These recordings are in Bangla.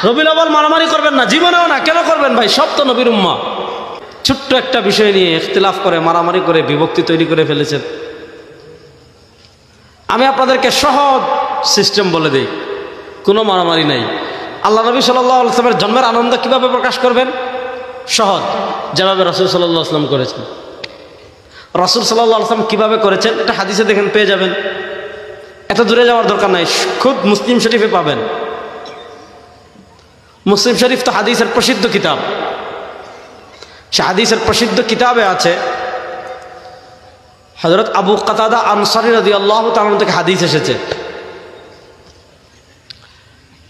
রবিউল আউয়াল মারামারি করবেন না, জীবনেও না। কেন করবেন ভাই? সব তো নবীর উম্মাহ। ছোট্ট একটা বিষয় নিয়ে ইখতিলাফ করে, মারামারি করে, বিভক্তি তৈরি করে ফেলেছেন। আমি আপনাদেরকে সহজ সিস্টেম বলে দিই, কোনো মারামারি নাই। আল্লাহ নবী সাল্লাল্লাহু আলাইহি ওয়াসাল্লামের জন্মের আনন্দ কিভাবে প্রকাশ করবেন? সহজ, যেভাবে রাসূল সাল্লাল্লাহু আলাইহি ওয়াসাল্লাম করেছেন। রাসূল সাল্লাল্লাহু আলাইহি ওয়াসাল্লাম কিভাবে করেছেন এটা হাদিসে দেখেন, পেয়ে যাবেন। এত দূরে যাওয়ার দরকার নাই, খুদ মুসলিম শরীফে পাবেন। মুসলিম শরীফ তো হাদিসের প্রসিদ্ধ কিতাব। সে হাদিসের প্রসিদ্ধ কিতাবে আছে হযরত আবু কাতাদা আনসারী রাদিয়াল্লাহু তাআলা থেকে হাদিস এসেছে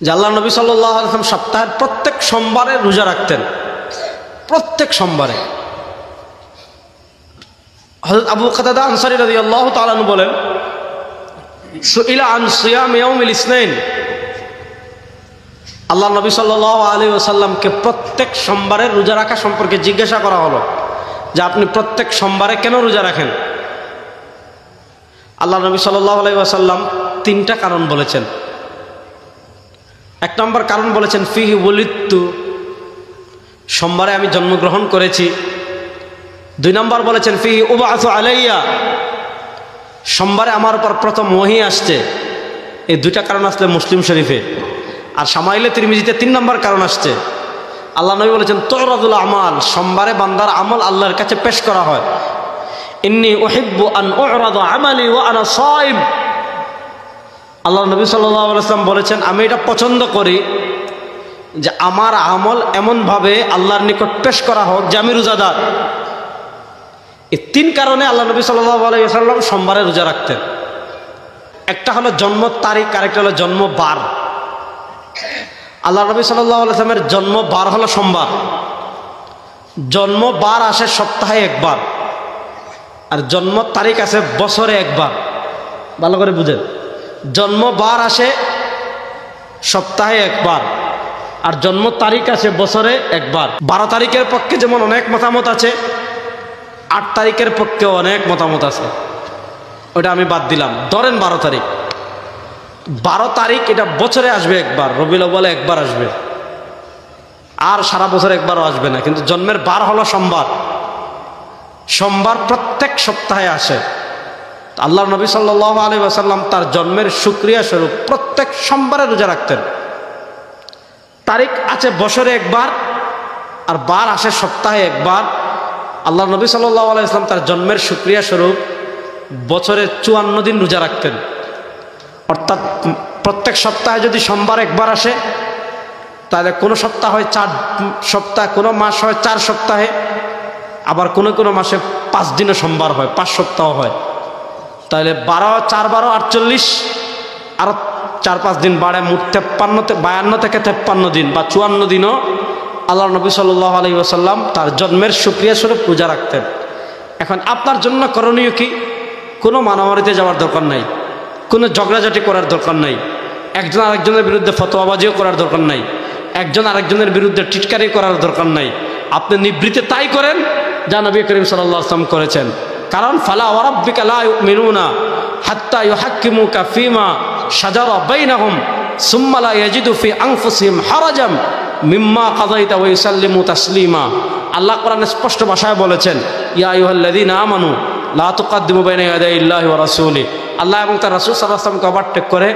যে আল্লাহ নবী সাল্লাল্লাহু আলাইহি ওয়াসাল্লাম সপ্তাহের প্রত্যেক সোমবারে রোজা রাখতেন। প্রত্যেক সোমবারে। হযরত আবু কাতাদা আনসারী রাদিয়াল্লাহু তাআলা বলেন, সুইলা আন সিয়াম ইয়াউমিল ইসনাইন, আল্লাহ নবী সাল্লাল্লাহু আলাইহি ওয়াসাল্লামকে প্রত্যেক সোমবারে রোজা রাখা সম্পর্কে জিজ্ঞাসা করা হলো যে আপনি প্রত্যেক সোমবারে কেন রোজা রাখেন? আল্লাহ নবী সাল্লাল্লাহু আলাইহি ওয়াসাল্লাম তিনটা কারণ বলেছেন। এক নম্বর কারণ বলেছেন, ফিহি ওয়ালিদতু, সোমবারে আমি জন্মগ্রহণ করেছি। দুই নম্বর বলেছেন, ফিহি উবআসু আলাইয়া, সোমবারে আমার উপর প্রথম ওহী আসছে। এই দুইটা কারণ আসলে মুসলিম শরীফে। আর শামাইলে তিরমিজিতে 3 নম্বর কারণ আসছে। আল্লাহ নবী বলেছেন, তুরাদুল আমাল, সোমবারে বান্দার আমল আল্লাহর কাছে পেশ করা হয়। ইন্নী উহিব্বু আন উরাদা আমালি ওয়া আনা সাইম, আল্লাহ নবী সাল্লাল্লাহু আলাইহি ওয়াসাল্লাম বলেছেন, আমি এটা পছন্দ করি যে আমার আমল এমনভাবে আল্লাহর নিকট পেশ করা হোক যে আমি রোজাদার। এই 3 কারণে আল্লাহ নবী সাল্লাল্লাহু আলাইহি ওয়াসাল্লাম সোমবারে রোজা রাখতেন। একটা হলো জন্ম তারিখ, আরেকটা হলো জন্ম বার। আল্লাহ নবী সাল্লাল্লাহু আলাইহি ওয়াসাল্লামের জন্ম বার হলো সোমবার। জন্ম বার আসে সপ্তাহে একবার, আর জন্ম তারিখ আসে বছরে একবার। ভালো করে বুঝেন, জন্ম বার আসে সপ্তাহে একবার, আর জন্ম তারিখ আসে বছরে একবার। 12 তারিখের পক্ষে যেমন অনেক মতামত আছে, 8 তারিখের পক্ষেও অনেক মতামত আছে। ওটা আমি বাদ দিলাম। ধরেন 12 তারিখ। 12 তারিখ এটা বছরে আসবে একবার, রবিউল আউয়ালে একবার আসবে, আর সারা বছর একবারও আসবে না। কিন্তু জন্মের বার হলো সোমবার। সোমবার প্রত্যেক সপ্তাহে আসে। আল্লাহ নবী সাল্লাল্লাহু আলাইহি ওয়াসাল্লাম তার জন্মের শুকরিয়া স্বরূপ প্রত্যেক সোমবারে রোজা রাখতেন। তারিখ আছে বছরে একবার, আর বার আসে সপ্তাহে একবার। আল্লাহ নবী সাল্লাল্লাহু আলাইহি ওয়াসাল্লাম তার জন্মের শুকরিয়া স্বরূপ বছরে 54 দিন রোজা রাখতেন। অর্থাৎ প্রত্যেক সপ্তাহে যদি সোমবার একবার আসে, তাহলে কোনো সপ্তাহ হয় 4 সপ্তাহ, কোনো মাস হয় 4 সপ্তাহে, আবার কোনো কোনো মাসে 5 দিনে সোমবার হয়, 5 সপ্তাহ হয়। তাহলে 12 4 12 48, আরও 4-5 দিন বাড়ে, মোট 52 থেকে 53 দিন বা 54 দিনও আল্লাহ নবী সাল্লাল্লাহু আলাইহি ওয়াসাল্লাম তার জন্মের শুকরিয়া স্বরূপ রোজা রাখতেন। এখন আপনার জন্য করণীয় কি? কোনো মারামারিতে যাওয়ার দরকার নাই, কোনো ঝগড়াঝাটি করার দরকার নাই, একজন আরেকজনের বিরুদ্ধে ফতোয়াবাজিও করার দরকার নাই, একজন আরেকজনের বিরুদ্ধে টিটকারি করার দরকার নাই। আপনি নিবৃত্তে তাই করেন যা নবী করিম সাল্লাল্লাহু আলাইহি ওয়াসাল্লাম করেছেন। কারণ ফালা ওয়া রাব্বিকা লা ইউমিনুনা হাত্তা ইউহাক্কিমুকা ফীমা শাজারা বাইনাহুম সুম্মা লা ইয়াজিদু ফি আনফুসিহিম হারাজাম মিম্মা কাযাইতা ওয়া ইউসাল্লিমু তাসলিমা। আল্লাহ কোরআনে স্পষ্ট ভাষায় বলেছেন, ইয়া আইয়ুহাল্লাযীনা আমানু লা তুকাদ্দিমু বাইনা ইয়াদাইল্লাহি ওয়া রাসূলি। আল্লাহ এবং তার রাসূল সাল্লাল্লাহু আলাইহি ওয়াসাল্লামকে ওভারটেক করে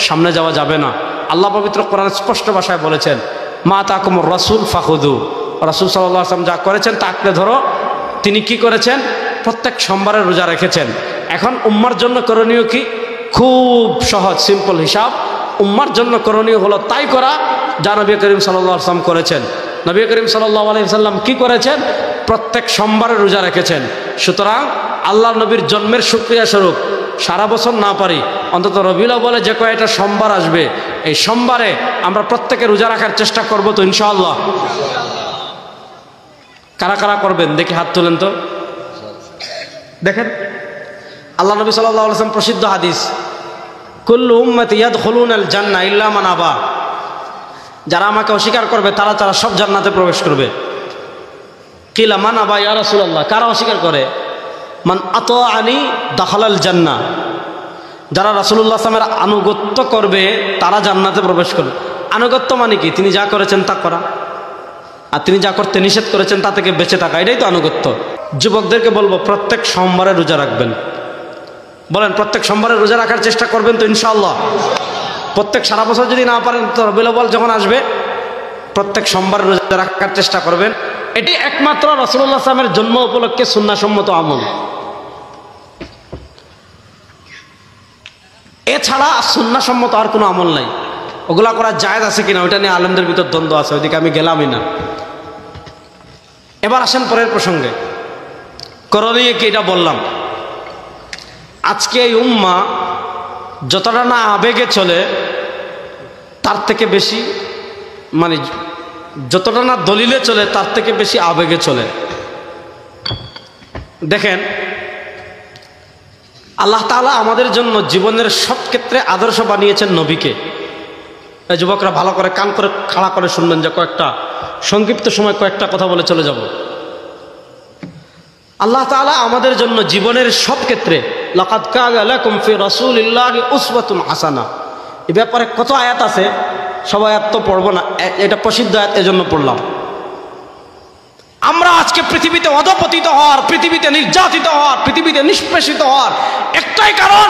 সামনে যাওয়া যাবে না। আল্লাহ পবিত্র কোরআনে স্পষ্ট ভাষায় বলেছেন, মা তাকুমুর রাসূল ফাখুযু, রাসূল সাল্লাল্লাহু আলাইহি ওয়াসাল্লাম যা করেছেন তা আঁকড়ে ধরো। তিনি কি করেছেন? প্রত্যেক সোমবারে রোজা রেখেছেন। এখন উম্মার জন্য করণীয় কি? খুব সহজ, সিম্পল হিসাব। উম্মার জন্য করণীয় হলো তাই করা যা নবী করিম সাল্লাল্লাহু আলাইহি ওয়াসাল্লাম করেছেন। নবী করিম সাল্লাল্লাহু আলাইহি ওয়াসাল্লাম কি করেছেন? প্রত্যেক সোমবারে রোজা রেখেছেন। সুতরাং আল্লাহ নবীর জন্মের শুকরিয়া স্বরূপ সারা বছর না পারি, অন্তত রবিউল আউয়ালে যে কয়টা সোমবার আসবে, এই সোমবারে আমরা প্রত্যেকে রোজা রাখার চেষ্টা করব তো ইনশাআল্লাহ। কারা কারা করবেন দেখি হাত তুলেন তো। দেখেন আল্লাহ নবী সাল্লাল্লাহু আলাইহি ওয়াসাল্লাম প্রসিদ্ধ হাদিস, কুল্লু উম্মতি ইয়াদখুলুনাল জান্নাহ ইল্লা মান আবা, যারা আমাকে অস্বীকার করবে তারা সব জান্নাতে প্রবেশ করবে। কিলা মান আবা ইয়া রাসূলুল্লাহ, কারা অস্বীকার করে? মান আতাআনি দাখালাল জান্নাহ, যারা রাসূলুল্লাহ সাল্লাল্লাহু আলাইহি ওয়াসাল্লামের আনুগত্য করবে তারা জান্নাতে প্রবেশ করবে। আনুগত্য মানে কি? তিনি যা করেছেন তা করা, আর তিনি যা করতে নিষেধ করেছেন তা থেকে বেঁচে থাকা, এটাই তো আনুগত্য। যুবকদেরকে বলবো প্রত্যেক সোমবারে রোজা রাখবেন। বলেন প্রত্যেক সোমবারে রোজা রাখার চেষ্টা করবেন তো ইনশাআল্লাহ? প্রত্যেক সারা বছর যদি না পারেন তো রবিউল আউয়াল যখন আসবে প্রত্যেক সোমবার রোজা রাখার চেষ্টা করবেন। এটি একমাত্র রাসূলুল্লাহ সাল্লাল্লাহু আলাইহি ওয়াসাল্লামের জন্ম উপলক্ষে সুন্নাহসম্মত আমল। এছাড়া সুন্নাহসম্মত আর কোনো আমল নাই। ওগুলা করা জায়েজ আছে কিনা ওইটা নিয়ে আলেমদের ভিতর দ্বন্দ্ব আছে, ওইদিকে আমি গেলামই না। এবার আসেন পরের প্রসঙ্গে। করণীয় কি এটা বললাম। আজকে এই উম্মাহ যতটা না আবেগে চলে তার থেকে বেশি, মানে যতটা না দলিলে চলে তার থেকে বেশি আবেগে চলে। দেখেন আল্লাহ তাআলা আমাদের জন্য জীবনের সব ক্ষেত্রে আদর্শ বানিয়েছেন নবীকে। এই যুবকরা ভালো করে কান করে খাড়া করে শুনবেন, যে কয়েকটা সংক্ষিপ্ত সময় কয়েকটা কথা বলে চলে যাব। আল্লাহ তাআলা আমাদের জন্য জীবনের সব ক্ষেত্রে লাকাদ কানা লাকুম ফি রাসূলিল্লাহি উসওয়াতুন হাসানা, এই ব্যাপারে কত আয়াত আছে, সব আয়াত তো পড়বো না, এটা প্রসিদ্ধ আয়াত এজন্য পড়লাম। আমরা আজকে পৃথিবীতে অধপতিত হওয়ার, পৃথিবীতে নির্যাতিত হওয়ার, পৃথিবীতে নিষ্পেষিত হওয়ার একটাই কারণ,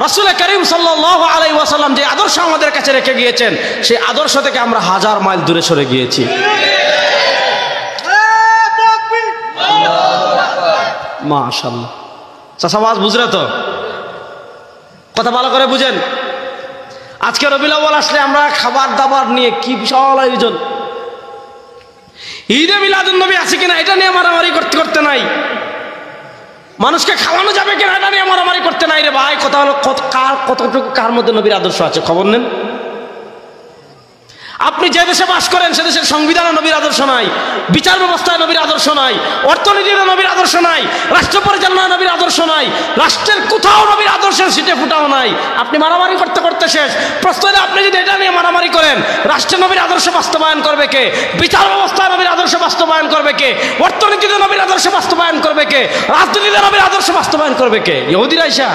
রাসূল করিম সাল্লাল্লাহু আলাইহি ওয়াসাল্লাম যে আদর্শ আমাদের কাছে রেখে গিয়েছেন সেই আদর্শ থেকে আমরা হাজার মাইল দূরে সরে গিয়েছি। মাশাআল্লাহ। চাচাবাজ বুঝলে তো? কথা ভালো করে বুঝেন। আজকে রবিউল আউয়াল আসলে আমরা খাবার দাবার নিয়ে কি বিশাল আয়োজন। ঈদে মিলাদুন নবী আছে কিনা এটা নিয়ে মারামারি করতে করতে নাই, মানুষকে খাওয়ানো যাবে কিনা এটা নিয়ে মারামারি করতে নাই রে ভাই। কথা হলো কতটুকু কার মধ্যে নবীর আদর্শ আছে খবর নেন। আপনি যে দেশে বাস করেন সে দেশের সংবিধানে নবীর আদর্শ নাই, বিচার ব্যবস্থায় নবীর আদর্শ নাই, অর্থনীতিতে নবীর আদর্শ নাই, রাষ্ট্র পরিচালনায় নবীর আদর্শ নাই, রাষ্ট্রের কোথাও নবীর আদর্শের সিটে ফুটাও নাই। আপনি মারামারি করতে করতে শেষ। প্রশ্ন হলো আপনি যদি এটা নিয়ে মারামারি করেন, রাষ্ট্রে নবীর আদর্শ বাস্তবায়ন করবে কে? বিচার ব্যবস্থায় নবীর আদর্শ বাস্তবায়ন করবে কে? অর্থনীতিতে নবীর আদর্শ বাস্তবায়ন করবে কে? রাজনীতিতে নবীর আদর্শ বাস্তবায়ন করবে কে? ইহুদিরা আইসা